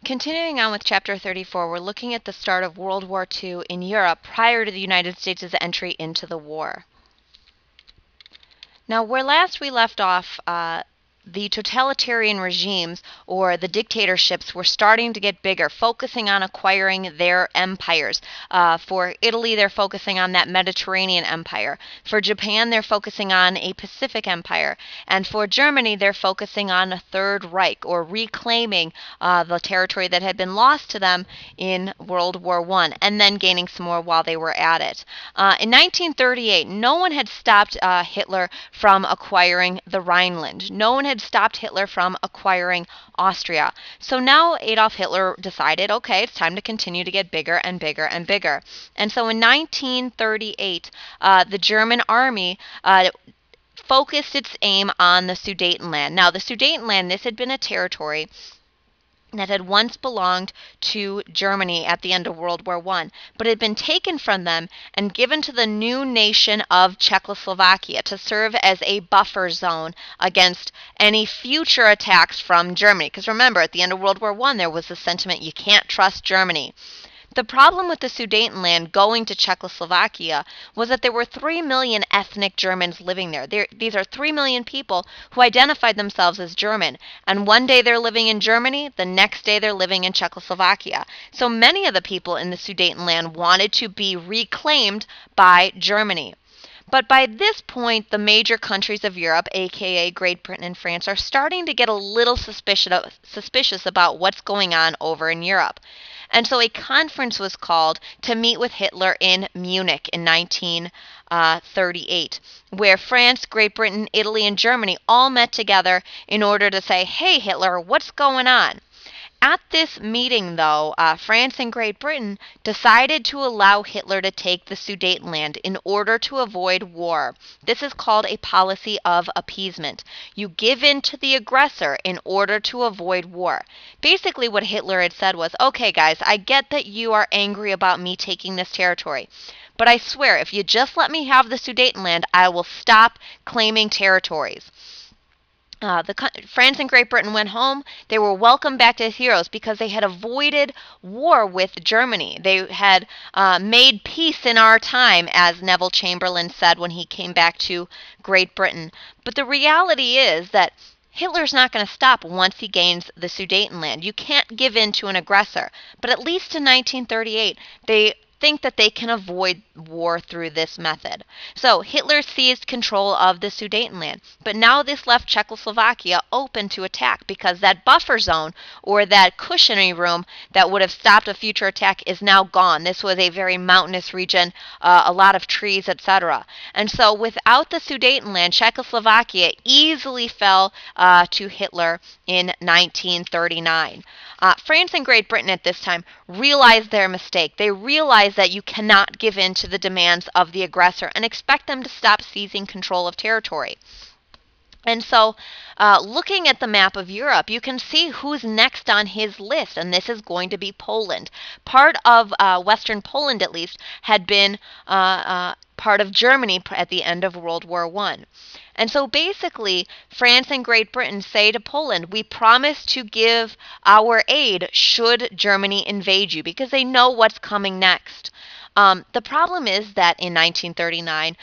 Continuing on with Chapter 34, we're looking at the start of World War II in Europe prior to the United States' entry into the war. Now, where last we left off, the totalitarian regimes or the dictatorships were starting to get bigger, focusing on acquiring their empires. For Italy, they're focusing on that Mediterranean empire. For Japan, they're focusing on a Pacific empire. And for Germany, they're focusing on a Third Reich, or reclaiming the territory that had been lost to them in World War I, and then gaining some more while they were at it. In 1938, no one had stopped Hitler from acquiring the Rhineland. No one had stopped Hitler from acquiring Austria. So now Adolf Hitler decided, okay, it's time to continue to get bigger and bigger and bigger. And so in 1938, the German army focused its aim on the Sudetenland. Now, the Sudetenland, this had been a territory that had once belonged to Germany at the end of World War I, but had been taken from them and given to the new nation of Czechoslovakia to serve as a buffer zone against any future attacks from Germany. Because remember, at the end of World War I, there was the sentiment, you can't trust Germany. The problem with the Sudetenland going to Czechoslovakia was that there were 3 million ethnic Germans living there. These are 3 million people who identified themselves as German. And one day they're living in Germany, the next day they're living in Czechoslovakia. So many of the people in the Sudetenland wanted to be reclaimed by Germany. But by this point, the major countries of Europe, aka Great Britain and France, are starting to get a little suspicious about what's going on over in Europe. And so a conference was called to meet with Hitler in Munich in 1938, where France, Great Britain, Italy, and Germany all met together in order to say, hey, Hitler, what's going on? At this meeting, though, France and Great Britain decided to allow Hitler to take the Sudetenland in order to avoid war. This is called a policy of appeasement. You give in to the aggressor in order to avoid war. Basically, what Hitler had said was, okay, guys, I get that you are angry about me taking this territory, but I swear, if you just let me have the Sudetenland, I will stop claiming territories. France and Great Britain went home. They were welcomed back as heroes because they had avoided war with Germany. They had made peace in our time, as Neville Chamberlain said when he came back to Great Britain. But the reality is that Hitler's not going to stop once he gains the Sudetenland. You can't give in to an aggressor. But at least in 1938, they think that they can avoid war through this method. So Hitler seized control of the Sudetenland, but now this left Czechoslovakia open to attack because that buffer zone, or that cushioning room that would have stopped a future attack, is now gone. This was a very mountainous region, a lot of trees, etc. And so without the Sudetenland, Czechoslovakia easily fell to Hitler in 1939. France and Great Britain at this time realized their mistake. They realized that you cannot give in to the demands of the aggressor and expect them to stop seizing control of territory. And so, looking at the map of Europe, you can see who's next on his list, and this is going to be Poland. Part of Western Poland, at least, had been part of Germany at the end of World War I. And so basically, France and Great Britain say to Poland, we promise to give our aid should Germany invade you, because they know what's coming next. The problem is that in 1939,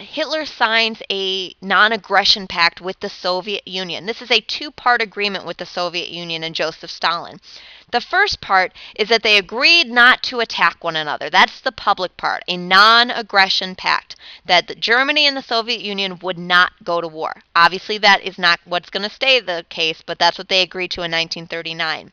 Hitler signs a non-aggression pact with the Soviet Union. This is a two-part agreement with the Soviet Union and Joseph Stalin. The first part is that they agreed not to attack one another. That's the public part, a non-aggression pact, that Germany and the Soviet Union would not go to war. Obviously, that is not what's going to stay the case, but that's what they agreed to in 1939.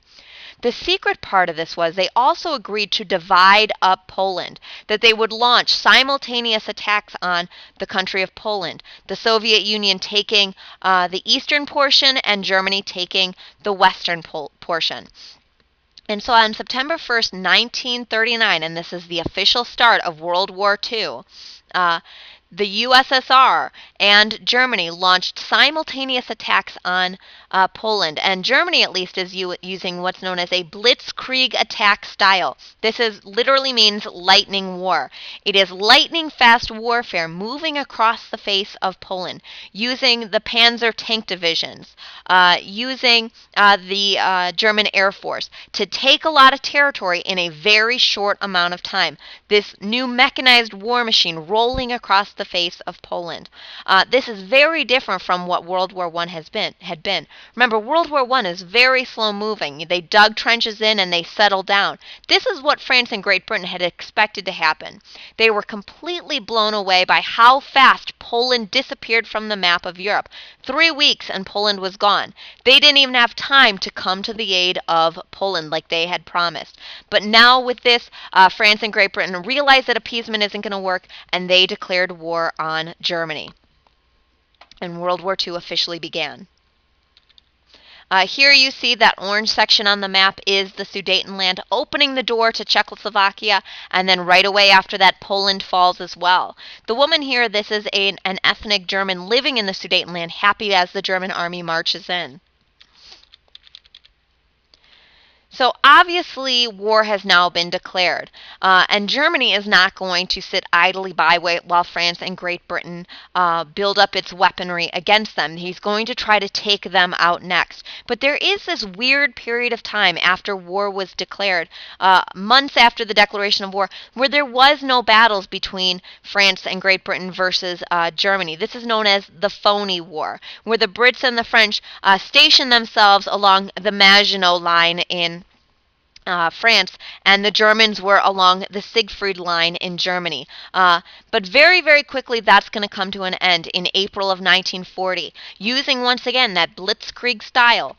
The secret part of this was they also agreed to divide up Poland, that they would launch simultaneous attacks on the country of Poland, the Soviet Union taking the eastern portion and Germany taking the western portion. And so on September 1st, 1939, and this is the official start of World War II, the USSR and Germany launched simultaneous attacks on Poland. And Germany, at least, is using what's known as a blitzkrieg attack style. This literally means lightning war. It is lightning fast warfare moving across the face of Poland, using the Panzer tank divisions, using the German Air Force to take a lot of territory in a very short amount of time. This new mechanized war machine rolling across the face of Poland. This is very different from what World War I had been. Remember, World War I is very slow moving. They dug trenches in and they settled down. This is what France and Great Britain had expected to happen. They were completely blown away by how fast Poland disappeared from the map of Europe. 3 weeks and Poland was gone. They didn't even have time to come to the aid of Poland like they had promised. But now with this, France and Great Britain realized that appeasement isn't going to work, and they declared war on Germany. And World War II officially began. Here you see that orange section on the map is the Sudetenland, opening the door to Czechoslovakia, and then right away after that, Poland falls as well. The woman here, this is an ethnic German living in the Sudetenland, happy as the German army marches in. So obviously war has now been declared, and Germany is not going to sit idly by while France and Great Britain build up its weaponry against them. He's going to try to take them out next. But there is this weird period of time after war was declared, months after the declaration of war, where there was no battles between France and Great Britain versus Germany. This is known as the Phony War, where the Brits and the French stationed themselves along the Maginot Line in France, and the Germans were along the Siegfried Line in Germany. But very, very quickly, that's going to come to an end in April of 1940. Using, once again, that blitzkrieg style,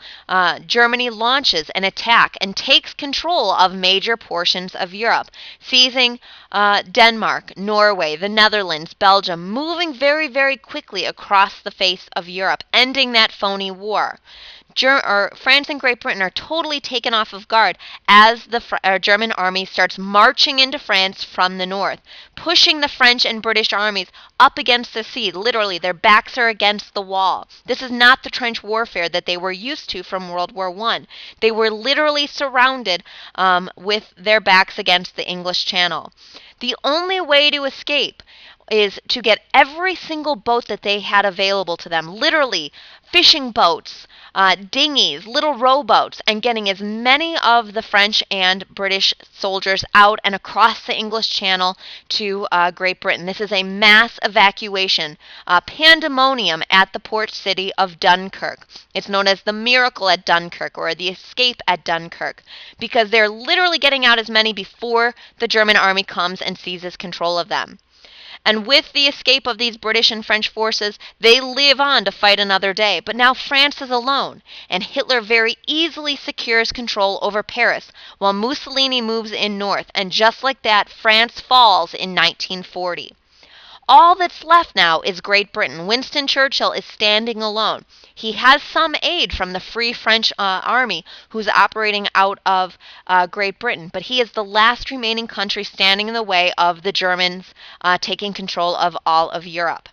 Germany launches an attack and takes control of major portions of Europe, seizing Denmark, Norway, the Netherlands, Belgium, moving very, very quickly across the face of Europe, ending that phony war. France and Great Britain are totally taken off of guard as the German army starts marching into France from the north, pushing the French and British armies up against the sea. Literally, their backs are against the wall. This is not the trench warfare that they were used to from World War I. They were literally surrounded with their backs against the English Channel. The only way to escape is to get every single boat that they had available to them, literally fishing boats, dinghies, little rowboats, and getting as many of the French and British soldiers out and across the English Channel to Great Britain. This is a mass evacuation, pandemonium at the port city of Dunkirk. It's known as the miracle at Dunkirk, or the escape at Dunkirk, because they're literally getting out as many before the German army comes and seizes control of them. And with the escape of these British and French forces, they live on to fight another day. But now France is alone, and Hitler very easily secures control over Paris, while Mussolini moves in north. And just like that, France falls in 1940. All that's left now is Great Britain. Winston Churchill is standing alone. He has some aid from the Free French Army, who's operating out of Great Britain, but he is the last remaining country standing in the way of the Germans taking control of all of Europe.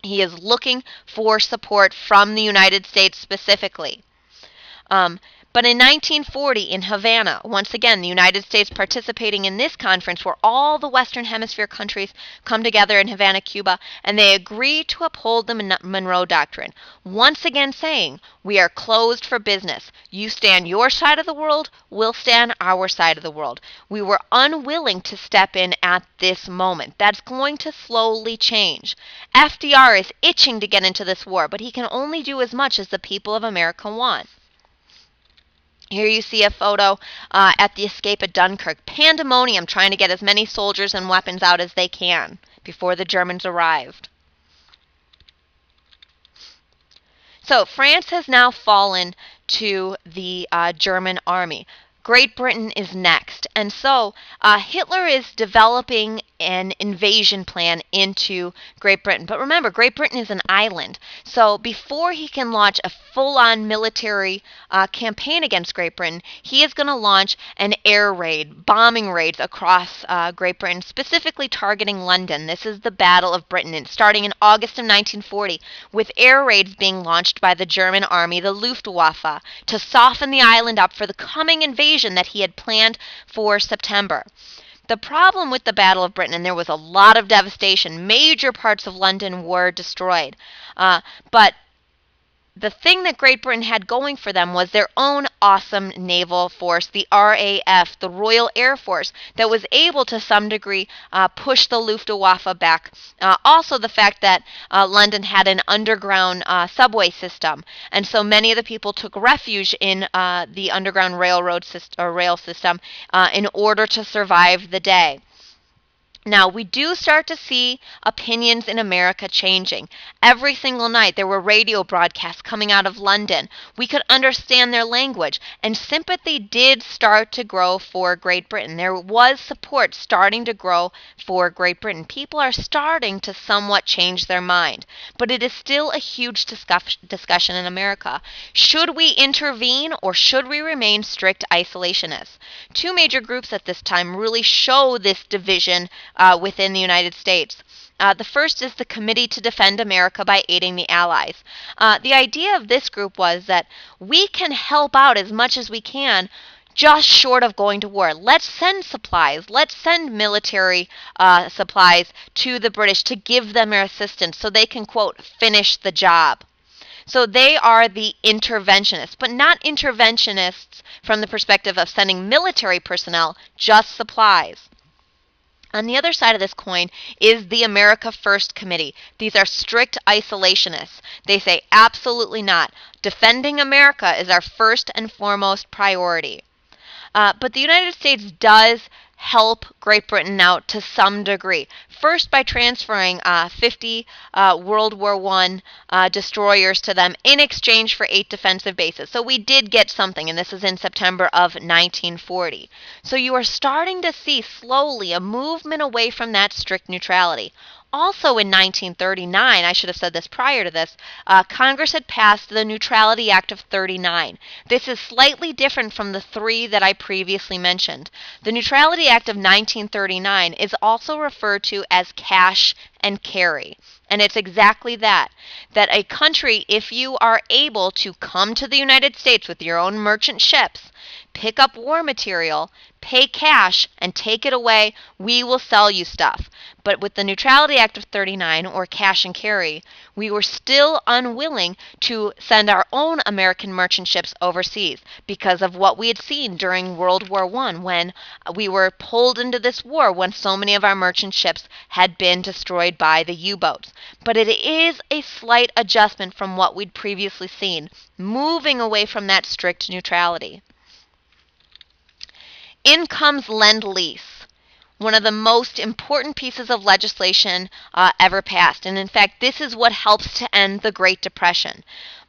He is looking for support from the United States specifically. But in 1940 in Havana, once again, the United States participating in this conference where all the Western Hemisphere countries come together in Havana, Cuba, and they agree to uphold the Monroe Doctrine, once again saying, we are closed for business. You stand your side of the world, we'll stand our side of the world. We were unwilling to step in at this moment. That's going to slowly change. FDR is itching to get into this war, but he can only do as much as the people of America want. Here you see a photo at the escape at Dunkirk. Pandemonium trying to get as many soldiers and weapons out as they can before the Germans arrived. So France has now fallen to the German army. Great Britain is next. And so Hitler is developing an invasion plan into Great Britain. But remember, Great Britain is an island. So before he can launch a full-on military campaign against Great Britain, he is going to launch an air raid, bombing raids across Great Britain, specifically targeting London. This is the Battle of Britain, and starting in August of 1940, with air raids being launched by the German army, the Luftwaffe, to soften the island up for the coming invasion that he had planned for September. The problem with the Battle of Britain, and there was a lot of devastation, major parts of London were destroyed, but the thing that Great Britain had going for them was their own awesome naval force, the RAF, the Royal Air Force, that was able to some degree push the Luftwaffe back. Also the fact that London had an underground subway system, and so many of the people took refuge in the underground rail system in order to survive the day. Now, we do start to see opinions in America changing. Every single night there were radio broadcasts coming out of London. We could understand their language, and sympathy did start to grow for Great Britain. There was support starting to grow for Great Britain. People are starting to somewhat change their mind, but it is still a huge discussion in America. Should we intervene, or should we remain strict isolationists? Two major groups at this time really show this division within the United States. The first is the Committee to Defend America by Aiding the Allies. The idea of this group was that we can help out as much as we can, just short of going to war. Let's send supplies. Let's send military supplies to the British to give them their assistance so they can, quote, finish the job. So they are the interventionists, but not interventionists from the perspective of sending military personnel, just supplies. On the other side of this coin is the America First Committee. These are strict isolationists. They say absolutely not. Defending America is our first and foremost priority. But the United States does help Great Britain out to some degree. First, by transferring 50 World War I destroyers to them in exchange for 8 defensive bases. So we did get something, and this is in September of 1940. So you are starting to see slowly a movement away from that strict neutrality. Also in 1939, I should have said this prior to this, Congress had passed the Neutrality Act of 39. This is slightly different from the 3 that I previously mentioned. The Neutrality Act of 1939 is also referred to as cash and carry. And it's exactly that a country, if you are able to come to the United States with your own merchant ships, pick up war material, pay cash, and take it away, we will sell you stuff. But with the Neutrality Act of 39, or cash and carry, we were still unwilling to send our own American merchant ships overseas because of what we had seen during World War I, when we were pulled into this war when so many of our merchant ships had been destroyed by the U-boats. But it is a slight adjustment from what we'd previously seen, moving away from that strict neutrality. In comes Lend-Lease, one of the most important pieces of legislation ever passed. And in fact, this is what helps to end the Great Depression.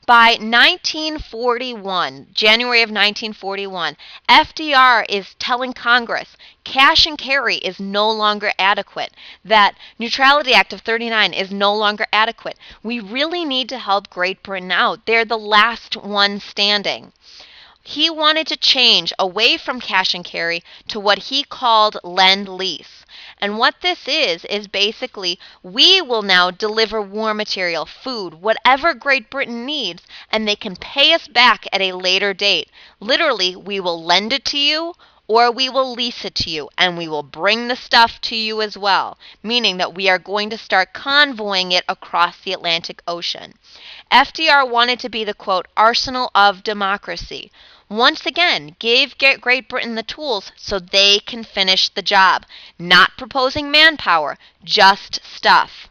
By 1941, January of 1941, FDR is telling Congress cash and carry is no longer adequate, that Neutrality Act of 39 is no longer adequate. We really need to help Great Britain out. They're the last one standing. He wanted to change away from cash and carry to what he called Lend-Lease. And what this is basically we will now deliver war material, food, whatever Great Britain needs, and they can pay us back at a later date. Literally, we will lend it to you, or we will lease it to you, and we will bring the stuff to you as well, meaning that we are going to start convoying it across the Atlantic Ocean. FDR wanted to be the, quote, arsenal of democracy. Once again, give Great Britain the tools so they can finish the job. Not proposing manpower, just stuff.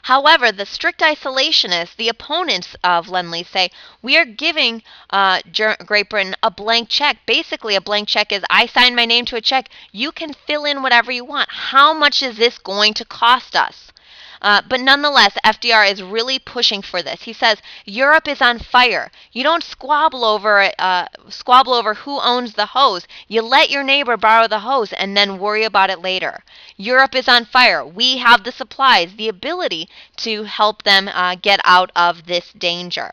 However, the strict isolationists, the opponents of Lend-Lease, say, we are giving Great Britain a blank check. Basically, a blank check is, I sign my name to a check. You can fill in whatever you want. How much is this going to cost us? But nonetheless, FDR is really pushing for this. He says Europe is on fire. You don't squabble over who owns the hose. You let your neighbor borrow the hose and then worry about it later. Europe is on fire. We have the supplies, the ability to help them get out of this danger.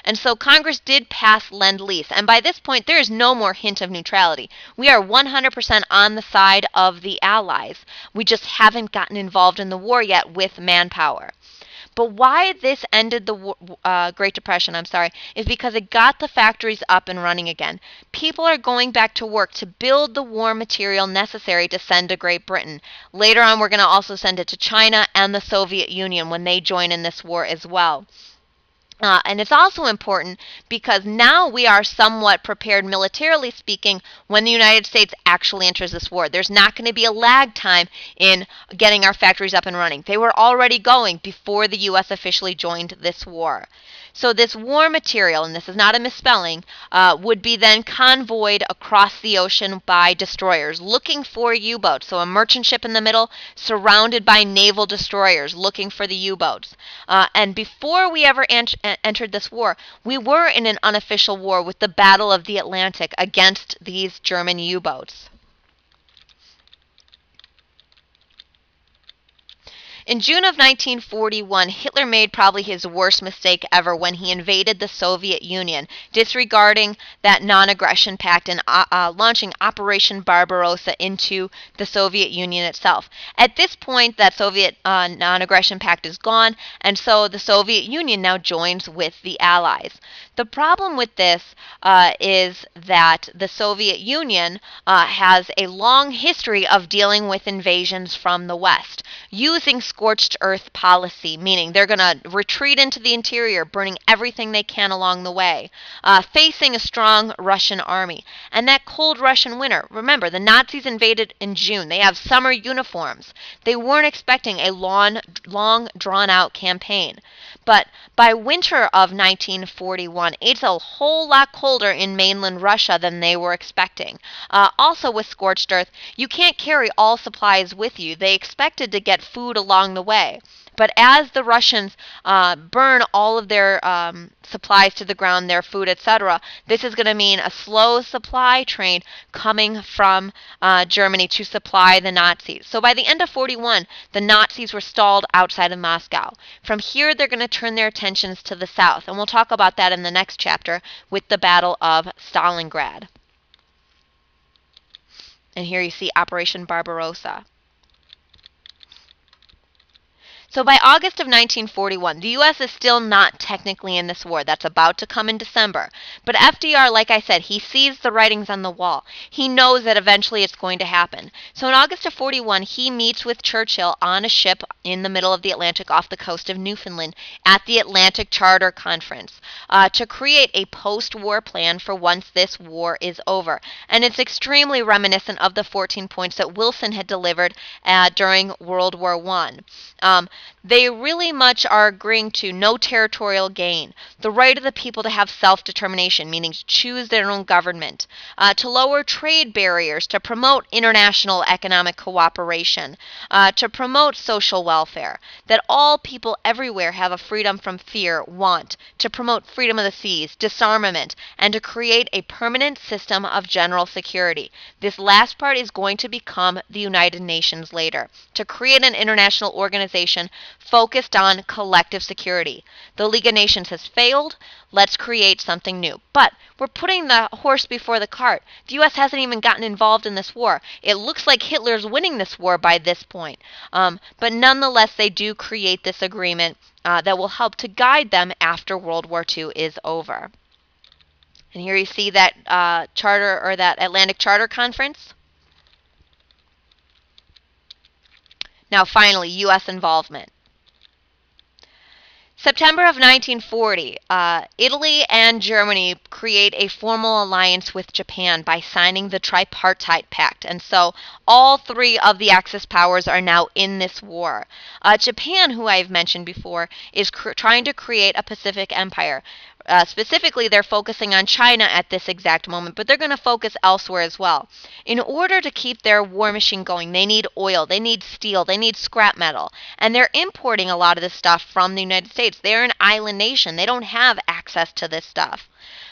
And so Congress did pass Lend-Lease. And by this point, there is no more hint of neutrality. We are 100% on the side of the Allies. We just haven't gotten involved in the war yet with manpower. But why this ended the Great Depression, is because it got the factories up and running again. People are going back to work to build the war material necessary to send to Great Britain. Later on, we're going to also send it to China and the Soviet Union when they join in this war as well. And it's also important because now we are somewhat prepared militarily speaking when the United States actually enters this war. There's not going to be a lag time in getting our factories up and running. They were already going before the U.S. officially joined this war. So this war material, and this is not a misspelling, would be then convoyed across the ocean by destroyers looking for U-boats. So a merchant ship in the middle surrounded by naval destroyers looking for the U-boats. And before we ever entered this war, we were in an unofficial war with the Battle of the Atlantic against these German U-boats. In June of 1941, Hitler made probably his worst mistake ever when he invaded the Soviet Union, disregarding that non-aggression pact and launching Operation Barbarossa into the Soviet Union itself. At this point, that Soviet non-aggression pact is gone, and so the Soviet Union now joins with the Allies. The problem with this is that the Soviet Union has a long history of dealing with invasions from the West, using scorched earth policy, meaning they're going to retreat into the interior, burning everything they can along the way, facing a strong Russian army. And that cold Russian winter, remember, the Nazis invaded in June. They have summer uniforms. They weren't expecting a long drawn-out campaign. But by winter of 1941, it's a whole lot colder in mainland Russia than they were expecting. Also with scorched earth, you can't carry all supplies with you. They expected to get food along the way. But as the Russians burn all of their supplies to the ground, their food, etc., this is going to mean a slow supply train coming from Germany to supply the Nazis. So by the end of 41, the Nazis were stalled outside of Moscow. From here, they're going to turn their attentions to the south, and we'll talk about that in the next chapter with the Battle of Stalingrad. And here you see Operation Barbarossa. So by August of 1941, the U.S. is still not technically in this war. That's about to come in December. But FDR, like I said, he sees the writings on the wall. He knows that eventually it's going to happen. So in August of 41, he meets with Churchill on a ship in the middle of the Atlantic off the coast of Newfoundland at the Atlantic Charter Conference to create a post-war plan for once this war is over. And it's extremely reminiscent of the 14 points that Wilson had delivered during World War I. They really much are agreeing to no territorial gain, the right of the people to have self-determination, meaning to choose their own government, to lower trade barriers, to promote international economic cooperation, to promote social welfare, that all people everywhere have a freedom from fear, want, to promote freedom of the seas, disarmament, and to create a permanent system of general security. This last part is going to become the United Nations later, to create an international organization focused on collective security. The League of Nations has failed. Let's create something new. But we're putting the horse before the cart. The U.S. hasn't even gotten involved in this war. It looks like Hitler's winning this war by this point. But nonetheless, they do create this agreement that will help to guide them after World War II is over. And here you see that charter, or that Atlantic Charter Conference. Now finally, U.S. involvement. September of 1940, Italy and Germany create a formal alliance with Japan by signing the Tripartite Pact. And so all three of the Axis powers are now in this war. Japan, who I've mentioned before, is trying to create a Pacific empire. Specifically, they're focusing on China at this exact moment, but they're going to focus elsewhere as well. In order to keep their war machine going, they need oil, they need steel, they need scrap metal, and they're importing a lot of this stuff from the United States. They're an island nation. They don't have access to this stuff.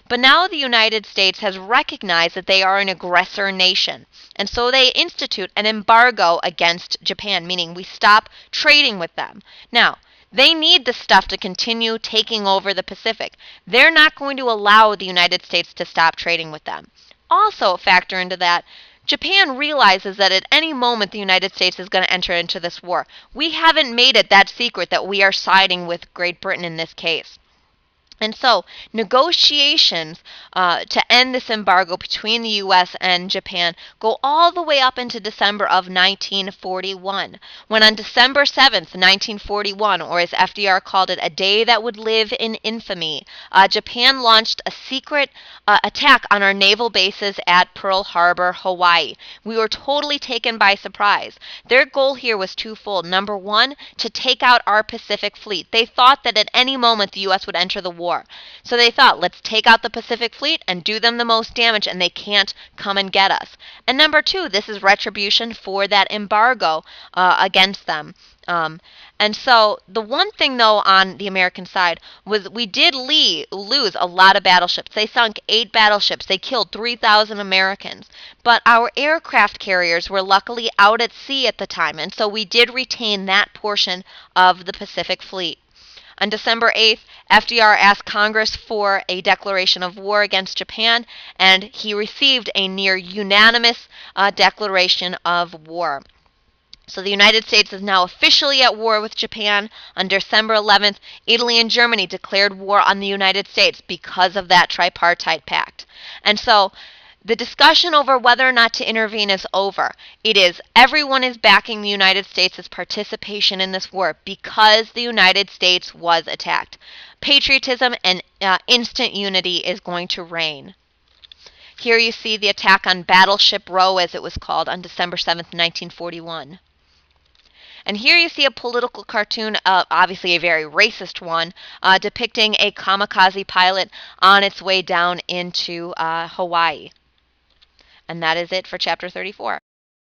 But now the United States has recognized that they are an aggressor nation. And so they institute an embargo against Japan, meaning we stop trading with them. Now, they need the stuff to continue taking over the Pacific. They're not going to allow the United States to stop trading with them. Also, factor into that, Japan realizes that at any moment the United States is going to enter into this war. We haven't made it that secret that we are siding with Great Britain in this case. And so negotiations to end this embargo between the U.S. and Japan go all the way up into December of 1941, when on December 7th, 1941, or as FDR called it, a day that would live in infamy, Japan launched a secret attack on our naval bases at Pearl Harbor, Hawaii. We were totally taken by surprise. Their goal here was twofold. Number one, to take out our Pacific fleet. They thought that at any moment the U.S. would enter the war. So they thought, let's take out the Pacific Fleet and do them the most damage, and they can't come and get us. And number two, this is retribution for that embargo against them. And so the one thing, though, on the American side was we did lose a lot of battleships. They sunk 8 battleships. They killed 3,000 Americans. But our aircraft carriers were luckily out at sea at the time, and so we did retain that portion of the Pacific Fleet. On December 8th, FDR asked Congress for a declaration of war against Japan, and he received a near unanimous declaration of war. So the United States is now officially at war with Japan. On December 11th, Italy and Germany declared war on the United States because of that tripartite pact. And so the discussion over whether or not to intervene is over. It is everyone is backing the United States' participation in this war because the United States was attacked. Patriotism and instant unity is going to reign. Here you see the attack on Battleship Row, as it was called, on December 7th, 1941. And here you see a political cartoon, obviously a very racist one, depicting a kamikaze pilot on its way down into Hawaii. And that is it for Chapter 34.